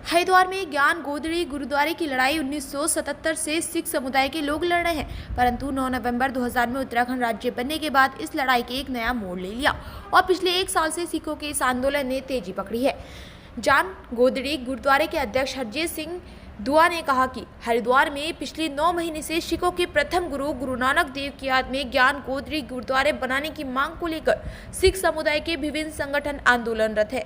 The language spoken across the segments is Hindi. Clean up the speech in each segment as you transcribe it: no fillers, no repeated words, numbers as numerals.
हरिद्वार में ज्ञान गोदड़ी गुरुद्वारे की लड़ाई 1977 से सिख समुदाय के लोग लड़ रहे हैं, परंतु 9 नवंबर 2000 में उत्तराखंड राज्य बनने के बाद इस लड़ाई के एक नया मोड़ ले लिया और पिछले एक साल से सिखों के इस आंदोलन ने तेजी पकड़ी है। ज्ञान गोदड़ी गुरुद्वारे के अध्यक्ष हरजीत सिंह दुआ ने कहा कि हरिद्वार में पिछले 9 महीने से सिखों के प्रथम गुरु गुरु नानक देव की याद में ज्ञान गोदड़ी गुरुद्वारे बनाने की मांग को लेकर सिख समुदाय के विभिन्न संगठन आंदोलनरत है।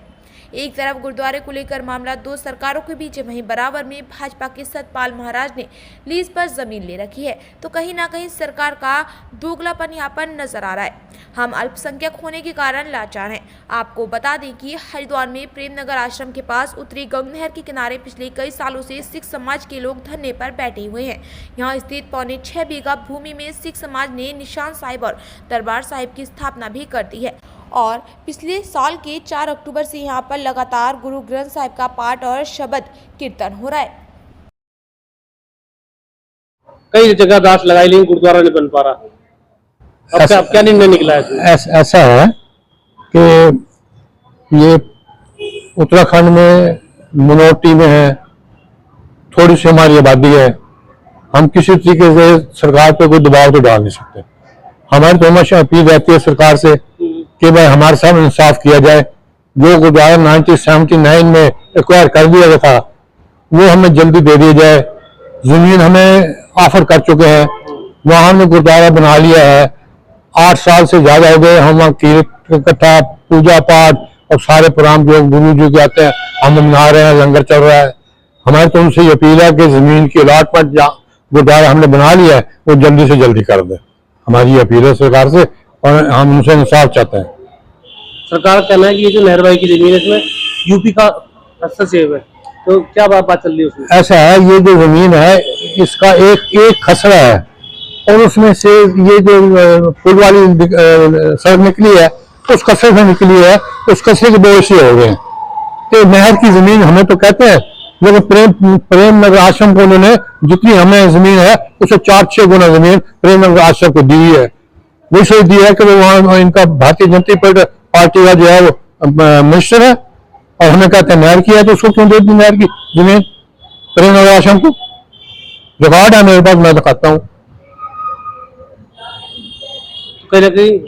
एक तरफ गुरुद्वारे को लेकर मामला दो सरकारों के बीच, वहीं बराबर में भाजपा के सतपाल महाराज ने लीज पर जमीन ले रखी है, तो कहीं ना कहीं सरकार का दोगलापन यहाँ पर नजर आ रहा है। हम अल्पसंख्यक होने के कारण लाचार हैं। आपको बता दें कि हरिद्वार में प्रेमनगर आश्रम के पास उत्तरी गंगा नहर के किनारे पिछले कई सालों से सिख समाज के लोग धरने पर बैठे हुए हैं। यहाँ स्थित 6.25 बीघा भूमि में सिख समाज ने निशान साहिब और दरबार साहिब की स्थापना भी कर दी है और पिछले साल के 4 अक्टूबर से यहाँ पर लगातार गुरु ग्रंथ साहिब का पाठ और शबद कीर्तन हो रहा है। कई जगह दास लगाई, लेकिन गुरुद्वारा नहीं बन पा रहा। अब क्या निर्णय निकला है? ऐसा है कि ये उत्तराखंड में मिनोरिटी में है, थोड़ी सी हमारी आबादी है। हम किसी तरीके से सरकार पे कोई दबाव तो डाल नहीं सकते। हमारी तो हमेशा अपील रहती है सरकार से कि भाई हमारे साथ इंसाफ किया जाए। जो गुरुद्वारा 1979 में एक्वायर कर दिया गया था वो हमें जल्दी दे दिया जाए। जमीन हमें ऑफर कर चुके हैं, वहां हमने गुरुद्वारा बना लिया है। 8 साल से ज्यादा हो गए हम इकट्ठा पूजा पाठ और सारे प्रोग्राम जो गुरु जी के आते हैं हम मना रहे हैं, लंगर चल रहा है। हमारी तो उनसे अपील है कि जमीन की अलॉटमेंट जहाँ गुरुद्वारा हमने बना लिया है वो जल्दी से जल्दी कर दे। हमारी अपील है सरकार से और हम उनसे इंसाफ चाहते हैं। सरकार का कहना है कि ये जो नहरबाई की जमीन है इसमें यूपी का हस्तक्षेप है, तो क्या बात चल रही है उसमें? ऐसा है, ये जो जमीन है इसका एक खसरा है और उसमें से ये जो पुल वाली सड़क निकली है उस खसरे से निकली है, उस खसरे के 2 हिस्से हो गए हैं। तो नहर की जमीन हमें तो कहते हैं, लेकिन प्रेम नगर आश्रम को उन्होंने जितनी हमें जमीन है उससे 4-6 गुना जमीन प्रेम नगर आश्रम को दी हुई है। वो इसलिए दी है कि वहाँ इनका भारतीय जनता पार्टी का जो है वो मिनिस्टर है और हमें कहते हैं नहर की है, तो उसको क्यों दे दी नहर की जमीन प्रेम नगर आश्रम को? रिकॉर्ड है मेरे पास, मैं दिखाता हूँ। कहीं ना कहीं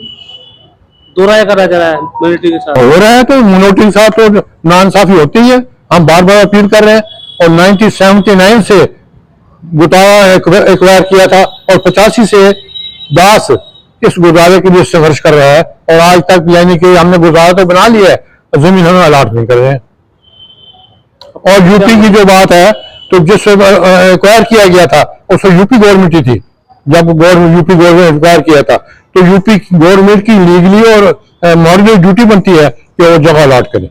दो राय करा जा रहा है मिनोरिटी के साथ। हो रहा है तो मिनोरिटी के साथ तो नाइंसाफी होती है। हम बार बार अपील कर रहे हैं और 1979 से गुरुद्वारा एक्वायर किया था और 85 से दास इस गुरुद्वारे के लिए संघर्ष कर रहा है और आज तक यानी कि हमने गुरुद्वारा तो बना लिया है, जमीन हमें अलॉट नहीं कर रहे हैं। और यूपी की जो बात है, तो जिस एक्वायर किया गया था उसको यूपी गवर्नमेंट ही थी। जब यूपी गवर्नमेंट एक्वायर किया था तो यूपी गवर्नमेंट की लीगली और मॉरल ड्यूटी बनती है कि वो जगह अलॉट करे।